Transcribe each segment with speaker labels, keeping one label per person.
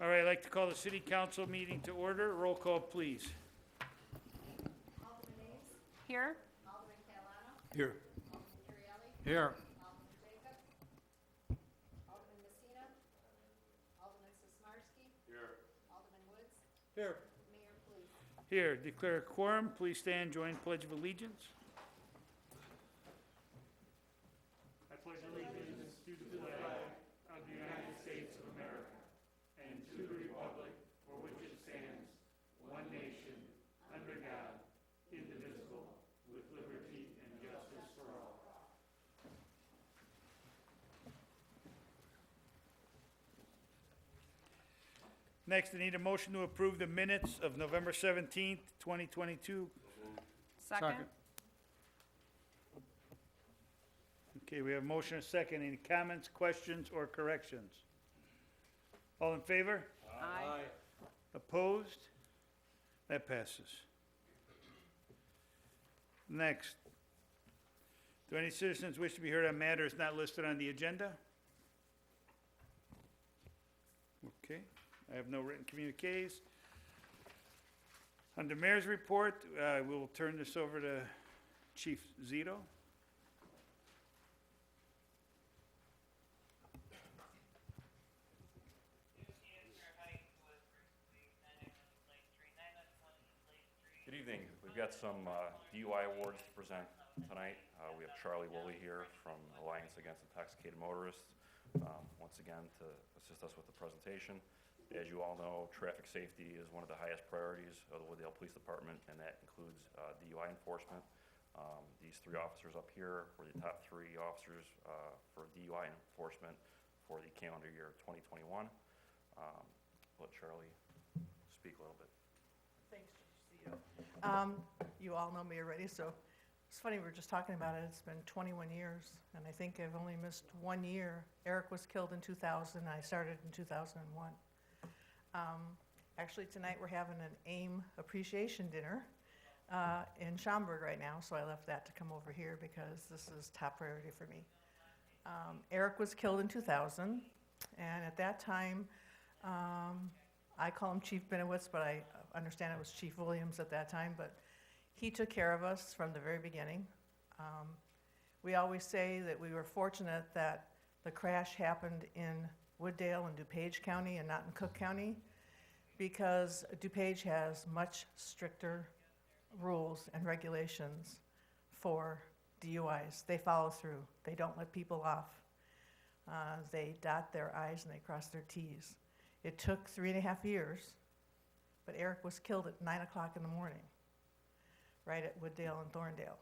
Speaker 1: All right, I'd like to call the city council meeting to order. Roll call, please.
Speaker 2: Alderman Ames.
Speaker 3: Here.
Speaker 2: Alderman Catalano.
Speaker 4: Here.
Speaker 2: Alderman Currielli.
Speaker 4: Here.
Speaker 2: Alderman Jacob. Alderman Messina. Alderman Sismarski. Here. Alderman Woods.
Speaker 4: Here.
Speaker 2: Mayor, please.
Speaker 1: Here, declare a quorum. Please stand, join Pledge of Allegiance. I pledge allegiance to the flag of the United States of America and to the republic for which it stands, one nation, under God, indivisible, with liberty and justice for all. Next, I need a motion to approve the minutes of November 17th, 2022.
Speaker 3: Second.
Speaker 1: Okay, we have a motion and a second. Any comments, questions, or corrections? All in favor?
Speaker 3: Aye.
Speaker 1: Opposed? That passes. Next. Do any citizens wish to be heard on matters not listed on the agenda? Okay, I have no written communiques. Under Mayor's report, we will turn this over to Chief Zito.
Speaker 5: Good evening. We've got some DUI awards to present tonight. We have Charlie Woolley here from Alliance Against Intoxicated Motorists, once again to assist us with the presentation. As you all know, traffic safety is one of the highest priorities of the Wooddale Police Department, and that includes DUI enforcement. These three officers up here were the top three officers for DUI enforcement for the calendar year 2021. Let Charlie speak a little bit.
Speaker 6: Thanks, Chief Zito. You all know me already, so it's funny, we were just talking about it. It's been 21 years, and I think I've only missed 1 year. Eric was killed in 2000, I started in 2001. Actually, tonight we're having an AIM appreciation dinner in Schaumburg right now, so I left that to come over here because this is top priority for me. Eric was killed in 2000, and at that time, I call him Chief Benowitz, but I understand it was Chief Williams at that time, but he took care of us from the very beginning. We always say that we were fortunate that the crash happened in Wooddale and DuPage County and not in Cook County, because DuPage has much stricter rules and regulations for DUIs. They follow through. They don't let people off. They dot their I's and they cross their T's. It took 3.5 years, but Eric was killed at 9 o'clock in the morning, right at Wooddale and Thorndale.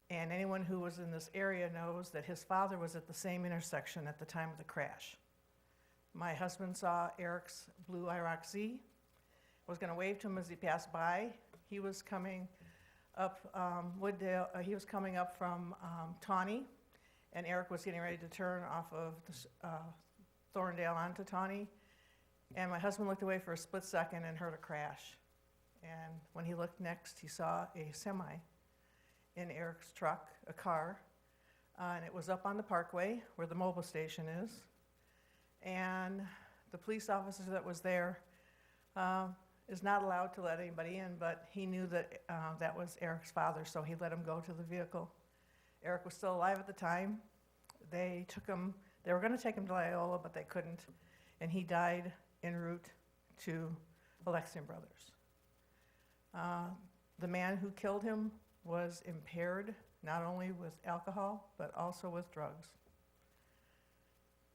Speaker 6: And anyone who was in this area knows that his father was at the same intersection at the time of the crash. My husband saw Eric's blue IROC-Z, was going to wave to him as he passed by. He was coming up Wooddale, he was coming up from Tawney, and Eric was getting ready to turn off of Thorndale onto Tawney. And my husband looked away for a split second and heard a crash. And when he looked next, he saw a semi in Eric's truck, a car, and it was up on the parkway where the mobile station is. And the police officer that was there is not allowed to let anybody in, but he knew that that was Eric's father, so he let him go to the vehicle. Eric was still alive at the time. They were going to take him to Loyola, but they couldn't, and he died en route to Alexian Brothers. The man who killed him was impaired, not only with alcohol, but also with drugs.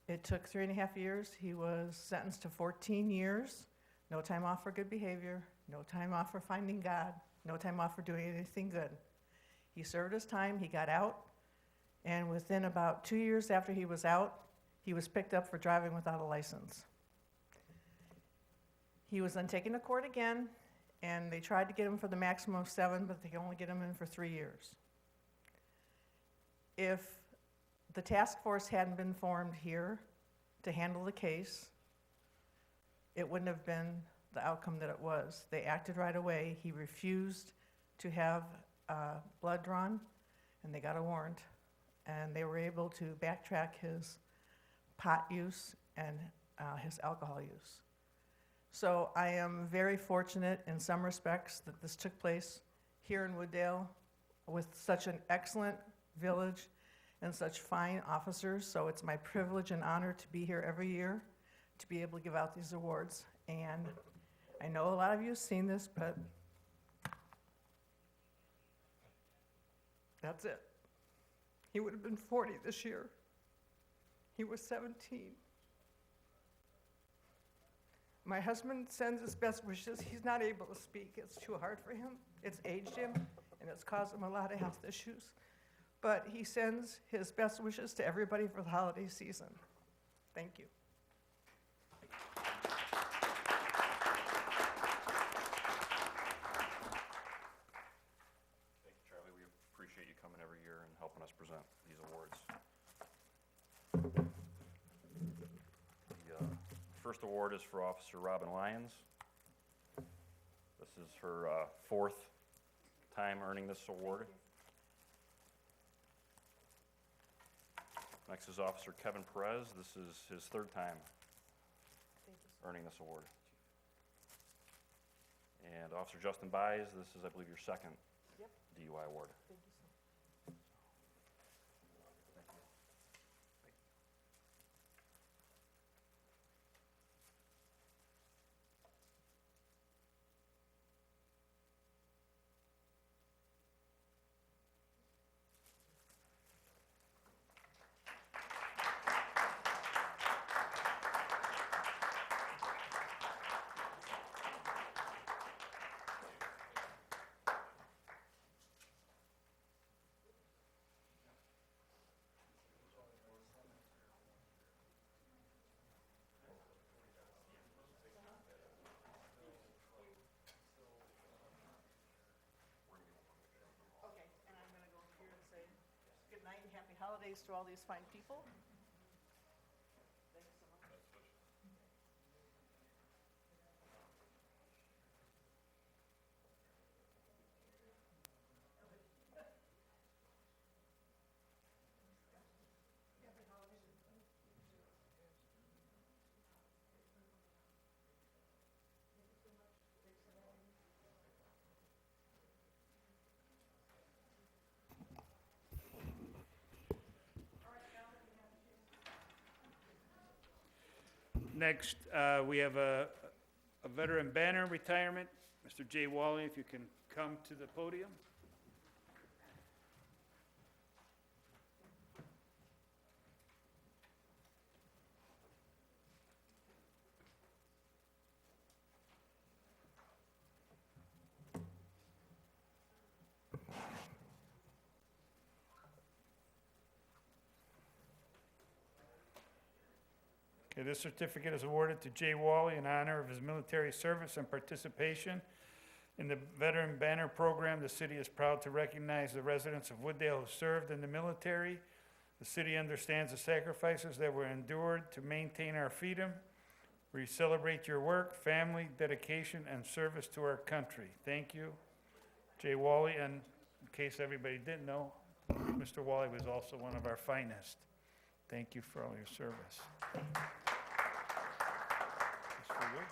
Speaker 6: It took 3.5 years. He was sentenced to 14 years, no time off for good behavior, no time off for finding God, no time off for doing anything good. He served his time, he got out, and within about 2 years after he was out, he was picked up for driving without a license. He was then taken to court again, and they tried to get him for the maximum of 7, but they could only get him in for 3 years. If the task force hadn't been formed here to handle the case, it wouldn't have been the outcome that it was. They acted right away. He refused to have blood drawn, and they got a warrant, and they were able to backtrack his pot use and his alcohol use. So I am very fortunate in some respects that this took place here in Wooddale with such an excellent village and such fine officers. So it's my privilege and honor to be here every year to be able to give out these awards. And I know a lot of you have seen this, but that's it. He would have been 40 this year. He was 17. My husband sends his best wishes. He's not able to speak. It's too hard for him. It's aged him, and it's caused him a lot of health issues. But he sends his best wishes to everybody for the holiday season. Thank you.
Speaker 5: Thank you, Charlie. We appreciate you coming every year and helping us present these awards. The first award is for Officer Robin Lyons. This is her fourth time earning this award. Next is Officer Kevin Perez. This is his third time earning this award. And Officer Justin Baez, this is, I believe, your second
Speaker 6: Yep.
Speaker 5: DUI award.
Speaker 6: Thank you so much. Okay, and I'm going to go up here and say good night and happy holidays to all these fine people. Thanks so much.
Speaker 1: Next, we have a veteran banner retirement. Mr. Jay Wally, if you can come to the podium. Okay, this certificate is awarded to Jay Wally in honor of his military service and participation in the Veteran Banner Program. The city is proud to recognize the residents of Wooddale who served in the military. The city understands the sacrifices that were endured to maintain our freedom. We celebrate your work, family, dedication, and service to our country. Thank you, Jay Wally. And in case everybody didn't know, Mr. Wally was also one of our finest. Thank you for all your service. Mr. Wood,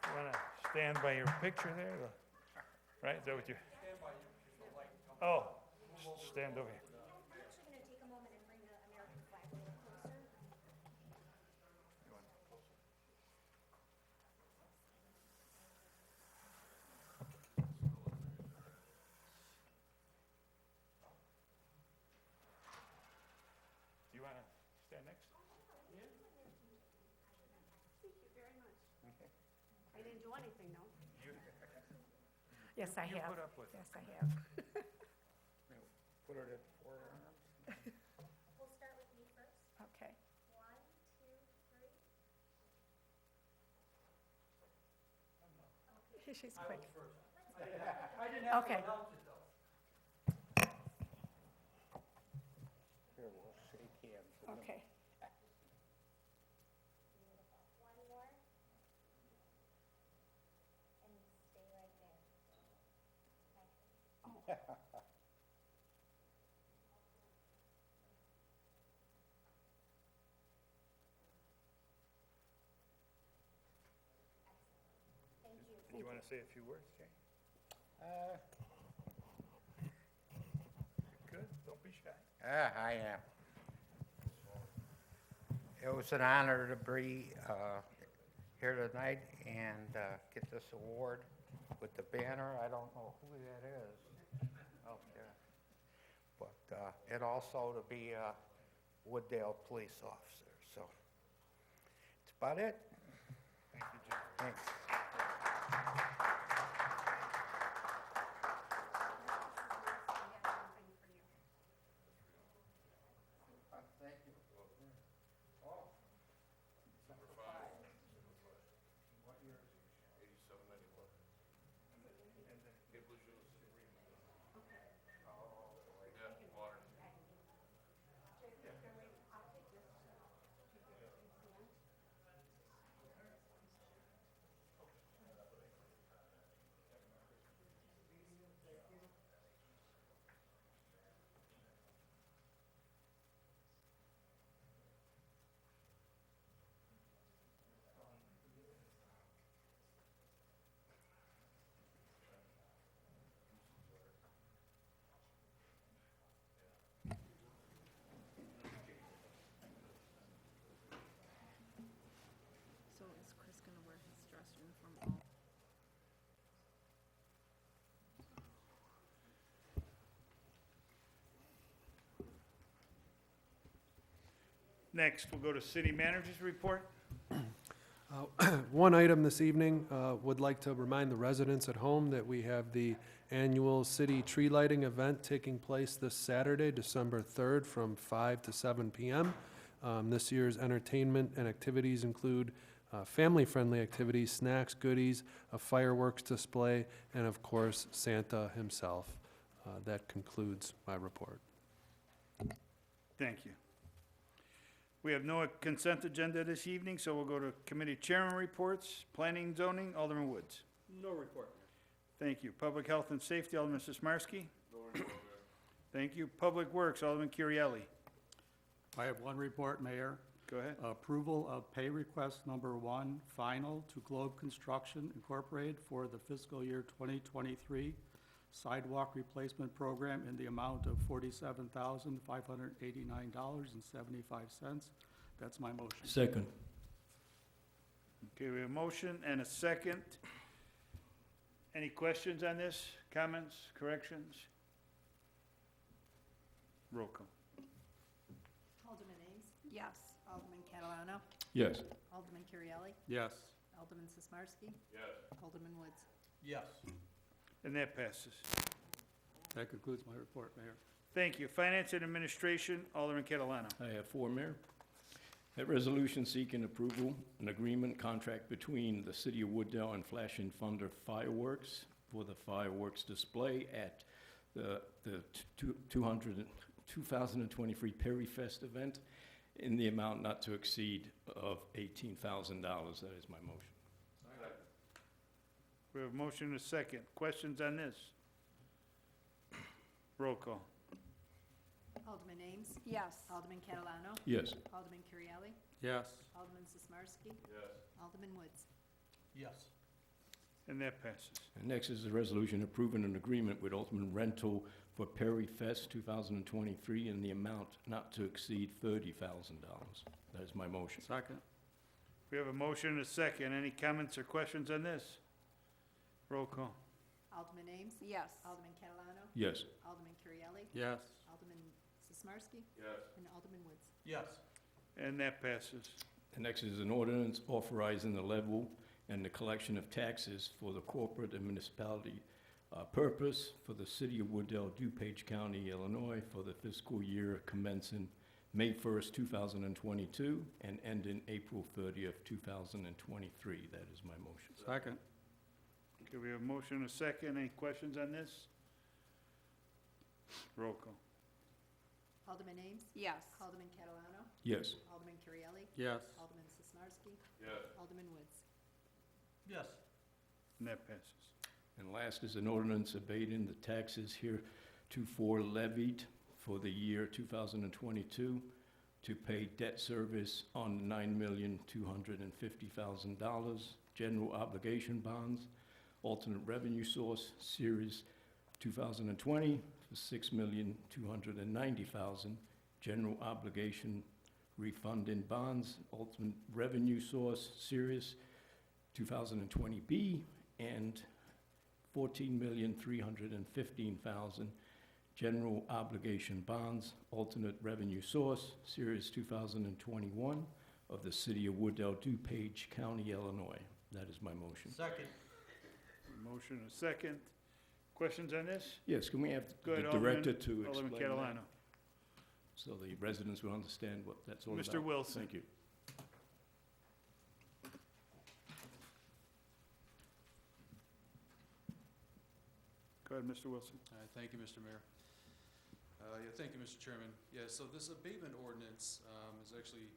Speaker 1: you want to stand by your picture there? Right, is that what you? Stand by you. Oh, stand over here.
Speaker 2: I'm actually going to take a moment and bring the American flag a little closer.
Speaker 1: Do you want to stand next?
Speaker 2: Thank you very much.
Speaker 1: Okay.
Speaker 2: I didn't do anything, though.
Speaker 3: Yes, I
Speaker 1: You
Speaker 3: have.
Speaker 1: put up with it.
Speaker 3: Yes, I have.
Speaker 1: Put her at 4 arms.
Speaker 2: We'll start with me first.
Speaker 3: Okay.
Speaker 2: 1, 2, 3.
Speaker 3: She's quick.
Speaker 4: I didn't have
Speaker 3: Okay.
Speaker 4: to announce it, though.
Speaker 1: Here, we'll shake hands.
Speaker 3: Okay.
Speaker 2: One more. And stay right there.
Speaker 4: Do you want to say a few words, Jay? Good, don't be shy.
Speaker 7: I am. It was an honor to be here tonight and get this award with the banner. I don't know who that is out there. But and also to be a Wooddale police officer. So that's about it.
Speaker 4: Thank you, Jay.
Speaker 7: Thanks. Thank you. Oh. Number 5. What year? 87, 91. It was yours. Okay. Oh, yeah, water.
Speaker 8: So is Chris gonna wear his dress uniform all?
Speaker 4: Next, we'll go to city manager's report.
Speaker 9: One item this evening, would like to remind the residents at home that we have the annual city tree lighting event taking place this Saturday, December 3rd, from 5 to 7 p.m. This year's entertainment and activities include family-friendly activities, snacks, goodies, a fireworks display, and of course, Santa himself. That concludes my report.
Speaker 4: Thank you. We have no consent agenda this evening, so we'll go to committee chairman reports. Planning and zoning, Alderman Woods.
Speaker 10: No report.
Speaker 4: Thank you. Public health and safety, Alderman Sismarski. No report, Mayor. Thank you. Public works, Alderman Currielli.
Speaker 10: I have one report, Mayor.
Speaker 4: Go ahead.
Speaker 10: Approval of pay request number 1, final to Globe Construction Incorporated for the fiscal year 2023 sidewalk replacement program in the amount of $47,589.75. That's my motion.
Speaker 11: Second.
Speaker 4: Okay, we have a motion and a second. Any questions on this? Comments, corrections? Roll call.
Speaker 8: Alderman Ames? Yes. Alderman Catalano?
Speaker 11: Yes.
Speaker 8: Alderman Currielli?
Speaker 10: Yes.
Speaker 8: Alderman Sismarski? Yes. Alderman Woods?
Speaker 10: Yes.
Speaker 4: And that passes.
Speaker 10: That concludes my report, Mayor.
Speaker 4: Thank you. Finance and administration, Alderman Catalano.
Speaker 11: I have 4, Mayor. That resolution seeking approval, an agreement contract between the City of Wooddale and Flash and Thunder Fireworks for the fireworks display at the 2023 Perry Fest event in the amount not to exceed of $18,000. That is my motion.
Speaker 4: We have a motion and a second. Questions on this? Roll call.
Speaker 8: Alderman Ames? Yes. Alderman Catalano?
Speaker 11: Yes.
Speaker 8: Alderman Currielli?
Speaker 10: Yes.
Speaker 8: Alderman Sismarski? Yes. Alderman Woods?
Speaker 10: Yes.
Speaker 4: And that passes.
Speaker 11: And next is a resolution approving an agreement with Ultimate Rental for Perry Fest 2023 in the amount not to exceed $30,000. That is my motion.
Speaker 10: Second.
Speaker 4: We have a motion and a second. Any comments or questions on this? Roll call.
Speaker 8: Alderman Ames? Yes. Alderman Catalano?
Speaker 11: Yes.
Speaker 8: Alderman Currielli?
Speaker 10: Yes.
Speaker 8: Alderman Sismarski?
Speaker 4: Yes.
Speaker 8: And Alderman Woods?
Speaker 10: Yes.
Speaker 4: And that passes.
Speaker 11: The next is an ordinance authorizing the level and the collection of taxes for the corporate and municipality purpose for the City of Wooddale, DuPage County, Illinois, for the fiscal year commencing May 1st, 2022, and ending April 30th, 2023. That is my motion.
Speaker 10: Second.
Speaker 4: Okay, we have a motion and a second. Any questions on this? Roll call.
Speaker 8: Alderman Ames? Yes. Alderman Catalano?
Speaker 11: Yes.
Speaker 8: Alderman Currielli?
Speaker 10: Yes.
Speaker 8: Alderman Sismarski? Yes. Alderman Woods?
Speaker 10: Yes.
Speaker 4: And that passes.
Speaker 11: And last is an ordinance abating the taxes heretofore levied for the year 2022 to pay debt service on $9,250,000 general obligation bonds alternate revenue source, Series 2020, for $6,290,000. General obligation refunding bonds, alternate revenue source, Series 2020B, and $14,315,000. General obligation bonds, alternate revenue source, Series 2021, of the City of Wooddale, DuPage County, Illinois. That is my motion.
Speaker 10: Second.
Speaker 4: Motion and a second. Questions on this?
Speaker 11: Yes, can we have
Speaker 4: Go
Speaker 11: the
Speaker 4: ahead, Alderman-
Speaker 11: director to
Speaker 4: Alderman
Speaker 11: explain that?
Speaker 4: Catalano.
Speaker 11: So the residents will understand what that's all about.
Speaker 4: Mr. Wilson.
Speaker 11: Thank you.
Speaker 4: Go ahead, Mr. Wilson.
Speaker 12: Thank you, Mr. Mayor. Thank you, Mr. Chairman. Yeah, so this abatement ordinance is actually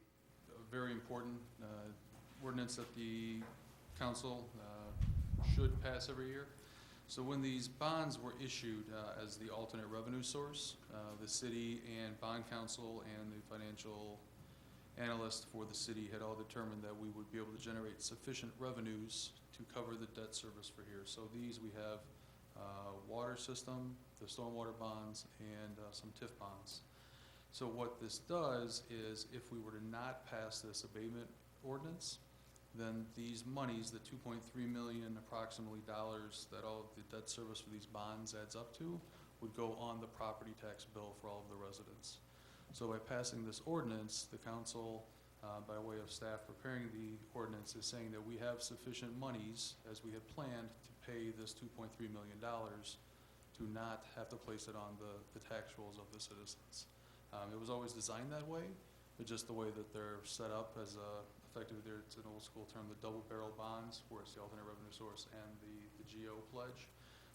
Speaker 12: a very important ordinance that the council should pass every year. So when these bonds were issued as the alternate revenue source, the city and bond counsel and the financial analyst for the city had all determined that we would be able to generate sufficient revenues to cover the debt service for here. So these we have water system, the stormwater bonds, and some TIF bonds. So what this does is if we were to not pass this abatement ordinance, then these monies, the 2.3 million approximately dollars that all of the debt service for these bonds adds up to, would go on the property tax bill for all of the residents. So by passing this ordinance, the council, by way of staff preparing the ordinance, is saying that we have sufficient monies, as we had planned, to pay this $2.3 million to not have to place it on the tax rolls of the citizens. It was always designed that way, but just the way that they're set up as effectively, it's an old school term, the double barrel bonds, where it's the alternate revenue source and the GO pledge.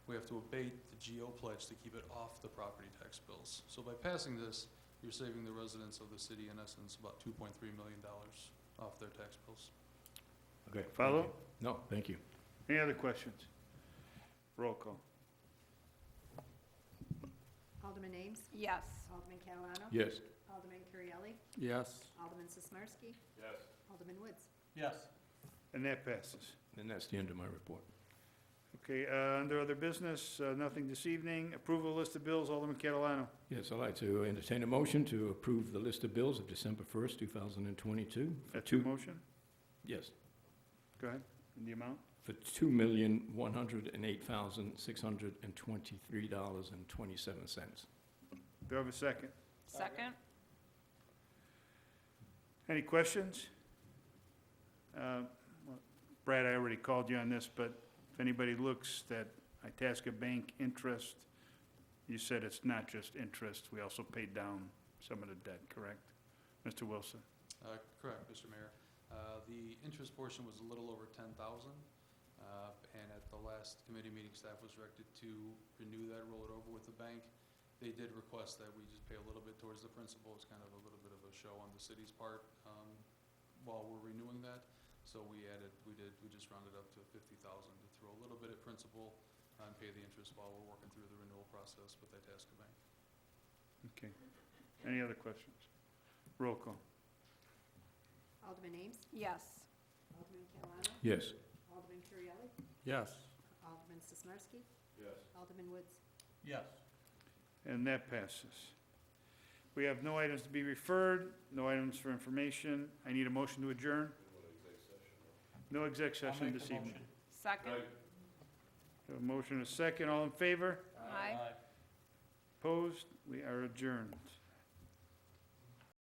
Speaker 12: We have to abate the GO pledge to keep it off the property tax bills. So by passing this, you're saving the residents of the city, in essence, about $2.3 million off their tax bills.
Speaker 11: Okay.
Speaker 4: Follow?
Speaker 11: No, thank you.
Speaker 4: Any other questions? Roll call.
Speaker 8: Alderman Ames.
Speaker 3: Yes.
Speaker 8: Alderman Catalano.
Speaker 11: Yes.
Speaker 8: Alderman Currielli.
Speaker 10: Yes.
Speaker 8: Alderman Sismarski.
Speaker 5: Yes.
Speaker 8: Alderman Woods.
Speaker 10: Yes.
Speaker 4: And that passes.
Speaker 11: And that's the end of my report.
Speaker 4: Okay, under other business, nothing this evening. Approval list of bills, Alderman Catalano.
Speaker 11: Yes, I'd like to entertain a motion to approve the list of bills of December 1st, 2022.
Speaker 4: That's your motion?
Speaker 11: Yes,
Speaker 4: Go ahead. And the amount?
Speaker 11: for $2,108,623.27.
Speaker 4: Do I have a second?
Speaker 3: Second?
Speaker 4: Any questions? Well, Brad, I already called you on this, but if anybody looks at Itasca Bank interest, you said it's not just interest, we also paid down some of the debt, correct? Mr. Wilson?
Speaker 12: Correct, Mr. Mayor. The interest portion was a little over $10,000, and at the last committee meeting, staff was directed to renew that, roll it over with the bank. They did request that we just pay a little bit towards the principal. It's kind of a little bit of a show on the city's part while we're renewing that. So we just rounded up to $50,000 to throw a little bit at principal and pay the interest while we're working through the renewal process with Itasca Bank.
Speaker 4: Okay. Any other questions? Roll call.
Speaker 8: Alderman Ames.
Speaker 3: Yes.
Speaker 8: Alderman Catalano.
Speaker 11: Yes.
Speaker 8: Alderman Currielli.
Speaker 10: Yes.
Speaker 8: Alderman Sismarski.
Speaker 5: Yes.
Speaker 8: Alderman Woods.
Speaker 10: Yes.
Speaker 4: And that passes. We have no items to be referred, no items for information. I need a motion to adjourn. No exec session this evening.
Speaker 3: Second?
Speaker 4: Have a motion and a second. All in favor?
Speaker 3: Aye.
Speaker 4: Opposed? We are adjourned.